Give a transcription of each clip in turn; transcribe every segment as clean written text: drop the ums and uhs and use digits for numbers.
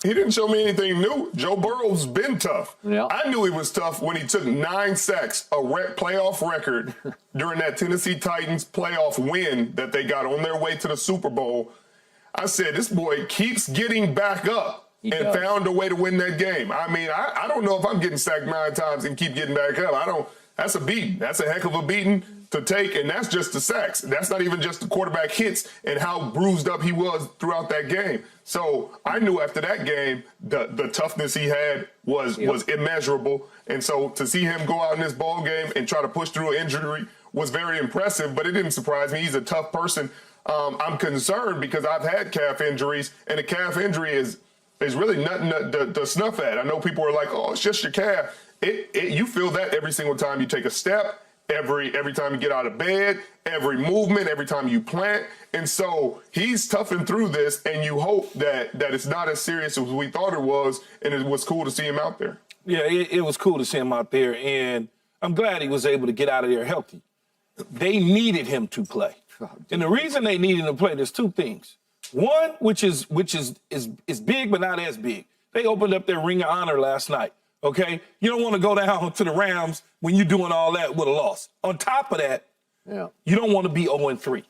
He didn't show me anything new. Joe Burrow's been tough. Yeah. I knew he was tough when he took 9 sacks, a playoff record during that Tennessee Titans playoff win that they got on their way to the Super Bowl. I said, this boy keeps getting back up and found a way to win that game. I mean, I don't know if I'm getting sacked 9 times and keep getting back up. That's a beating. That's a heck of a beating to take, and that's just the sacks. That's not even just the quarterback hits and how bruised up he was throughout that game. So I knew after that game, the toughness he had was immeasurable. And so to see him go out in this ball game and try to push through an injury was very impressive, but it didn't surprise me. He's a tough person. I'm concerned because I've had calf injuries, and a calf injury is really nothing to snuff at. I know people are like, oh, it's just your calf. You feel that every single time you take a step, every time you get out of bed, every movement, every time you plant. And so he's toughing through this, and you hope that it's not as serious as we thought it was, and it was cool to see him out there. Yeah, it was cool to see him out there, and I'm glad he was able to get out of there healthy. They needed him to play. And the reason they needed him to play, there's 2 things. One, which is big but not as big. They opened up their Ring of Honor last night. Okay, you don't want to go down to the Rams when you're doing all that with a loss. On top of that, you don't want to be 0-3.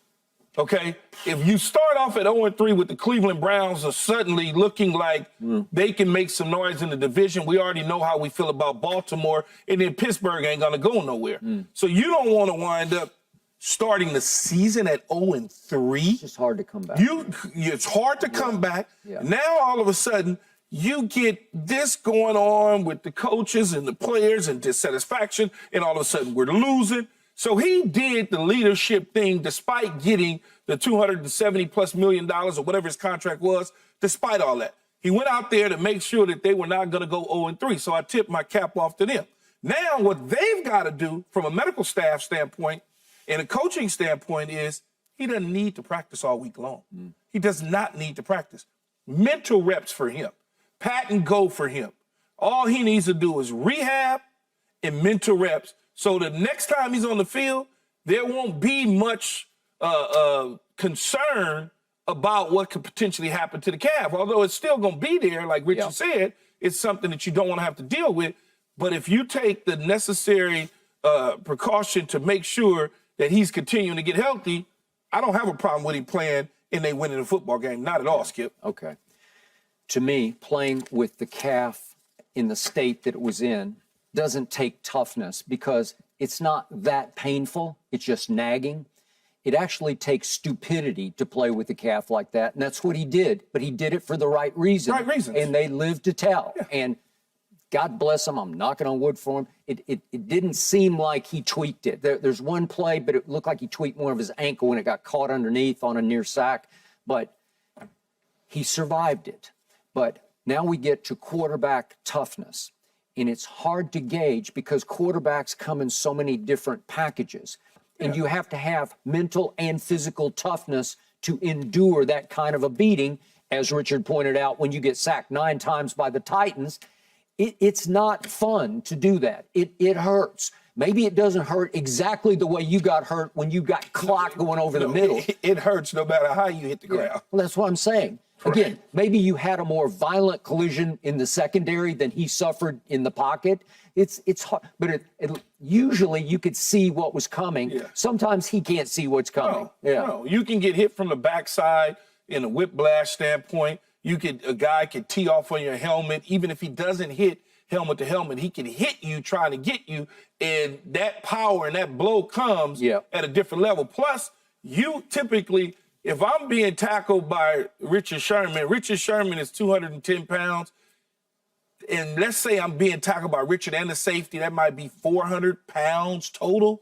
Okay, if you start off at 0-3 with the Cleveland Browns are suddenly looking like they can make some noise in the division, we already know how we feel about Baltimore, and then Pittsburgh ain't gonna go nowhere. So you don't want to wind up starting the season at 0-3. It's just hard to come back. It's hard to come back. Now all of a sudden, you get this going on with the coaches and the players and dissatisfaction, and all of a sudden we're losing. So he did the leadership thing despite getting the $270+ million or whatever his contract was, despite all that. He went out there to make sure that they were not going to go 0-3. So I tipped my cap off to them. Now what they've got to do from a medical staff standpoint and a coaching standpoint is he doesn't need to practice all week long. He does not need to practice. Mental reps for him. Pat and go for him. All he needs to do is rehab and mental reps so the next time he's on the field, there won't be much concern about what could potentially happen to the calf. Although it's still going to be there, like Richard said, it's something that you don't want to have to deal with. But if you take the necessary precaution to make sure that he's continuing to get healthy, I don't have a problem with him playing and they winning a football game. Not at all, Skip. Okay. To me, playing with the calf in the state that it was in doesn't take toughness because it's not that painful. It's just nagging. It actually takes stupidity to play with the calf like that, and that's what he did. But he did it for the right reason. Right reasons. And they lived to tell. Yeah. And God bless him. I'm knocking on wood for him. It didn't seem like he tweaked it. There's one play, but it looked like he tweaked more of his ankle when it got caught underneath on a near sack. But he survived it. But now we get to quarterback toughness, and it's hard to gauge because quarterbacks come in so many different packages, and you have to have mental and physical toughness to endure that kind of a beating. As Richard pointed out, when you get sacked 9 times by the Titans, it's not fun to do that. It hurts. Maybe it doesn't hurt exactly the way you got hurt when you got clock going over the middle. It hurts no matter how you hit the ground. Well, that's what I'm saying. Again, maybe you had a more violent collision in the secondary than he suffered in the pocket. It's hard, but usually you could see what was coming. Sometimes he can't see what's coming. No, you can get hit from the backside in a whiplash standpoint. A guy could tee off on your helmet. Even if he doesn't hit helmet to helmet, he can hit you trying to get you, and that power and that blow comes at a different level. Plus, you typically, if I'm being tackled by Richard Sherman is 210 pounds, and let's say I'm being tackled by Richard and the safety, that might be 400 pounds total.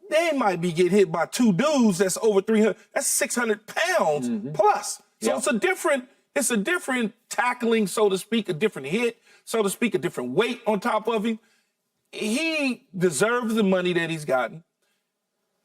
They might be getting hit by 2 dudes that's over 300. That's 600 pounds plus. So it's a different tackling, so to speak, a different hit, so to speak, a different weight on top of him. He deserves the money that he's gotten.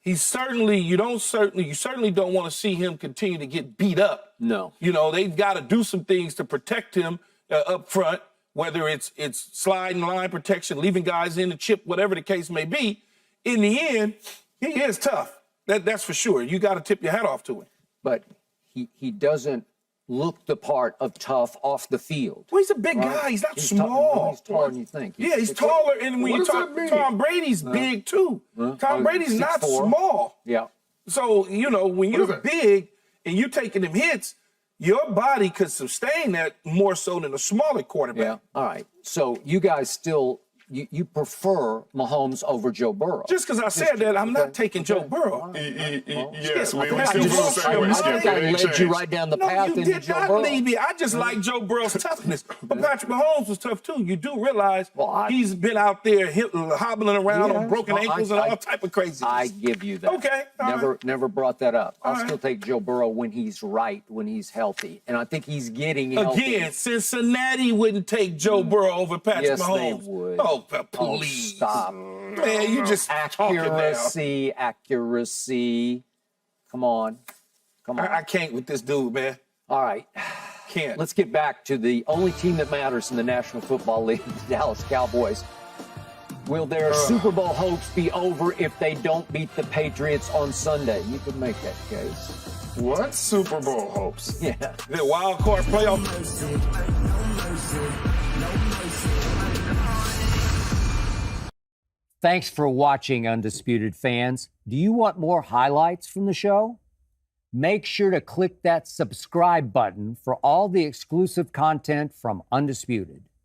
You certainly don't want to see him continue to get beat up. No. You know, they've got to do some things to protect him up front, whether it's sliding line protection, leaving guys in the chip, whatever the case may be. In the end, he is tough. That's for sure. You got to tip your hat off to him. But he doesn't look the part of tough off the field. Well, he's a big guy. He's not He's small. He's taller than you think. Yeah, he's taller. And when What you does talk, that mean? Tom Brady's big too. Tom Brady's not 6'4". small. Yeah. So, you know, when is you're that? big and you're taking them hits, your body could sustain that more so than a smaller quarterback. Yeah. All right. So you guys still you prefer Mahomes over Joe Burrow? Just because I said that, I'm not taking Joe Burrow. Yes, we I still feel the just- same way, I Skip. just It I ain't led you changed. right down the No, path you into did Joe not Burrow. leave me. I just like Joe Burrow's toughness. But Patrick Mahomes was tough too. You do realize he's been out there hobbling around on Yes, broken well, ankles and all type of craziness. I give you that. Okay, all Never brought that up. I'll right. still take Joe Burrow when he's right, when he's healthy. And I think he's getting healthy. Again, Cincinnati wouldn't take Joe Burrow over Patrick Yes, Mahomes. they would. Oh, Oh, please. stop. Man, you just talking now. Accuracy. Come on. I can't with this dude, man. All right. Can't. Let's get back to the only team that matters in the National Football League, the Dallas Cowboys. Will their Super Bowl hopes be over if they don't beat the Patriots on Sunday? You could make that case. What Super Bowl hopes? Yeah. The wild card playoff. Thanks for watching, Undisputed fans. Do you want more highlights from the show? Make sure to click that subscribe button for all the exclusive content from Undisputed.